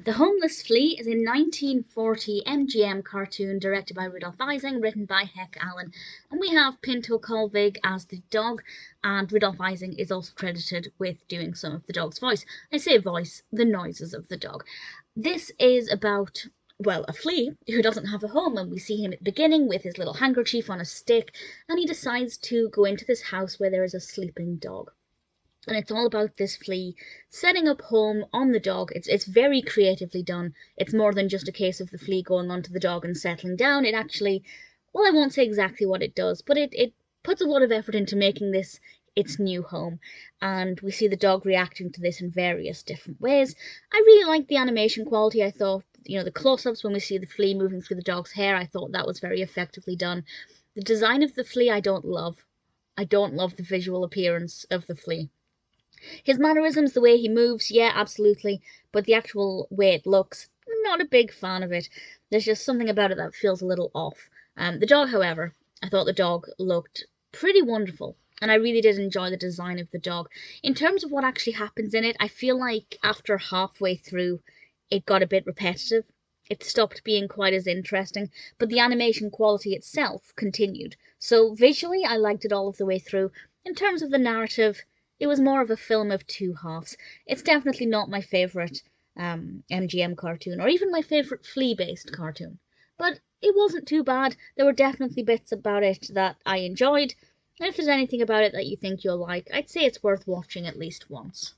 The Homeless Flea is a 1940 MGM cartoon directed by Rudolf Ising, written by Heck Allen. And we have Pinto Colvig as the dog, and Rudolf Ising is also credited with doing some of the dog's voice. I say voice, the noises of the dog. This is about, well, a flea who doesn't have a home, and we see him at the beginning with his little handkerchief on a stick, and he decides to go into this house where there is a sleeping dog. And it's all about this flea setting up home on the dog. It's very creatively done. It's more than just a case of the flea going onto the dog and settling down. It actually, well, I won't say exactly what it does, but it puts a lot of effort into making this its new home. And we see the dog reacting to this in various different ways. I really like the animation quality. I thought, the close-ups when we see the flea moving through the dog's hair, I thought that was very effectively done. The design of the flea I don't love. I don't love the visual appearance of the flea. His mannerisms, the way he moves, yeah, absolutely, but the actual way it looks, not a big fan of it. There's just something about it that feels a little off. The dog, however, I thought the dog looked pretty wonderful, and I really did enjoy the design of the dog. In terms of what actually happens in it, I feel like after halfway through, it got a bit repetitive. It stopped being quite as interesting, but the animation quality itself continued. So visually, I liked it all of the way through. In terms of the narrative, it was more of a film of two halves. It's definitely not my favourite MGM cartoon, or even my favourite Flea-based cartoon. But it wasn't too bad. There were definitely bits about it that I enjoyed. And if there's anything about it that you think you'll like, I'd say it's worth watching at least once.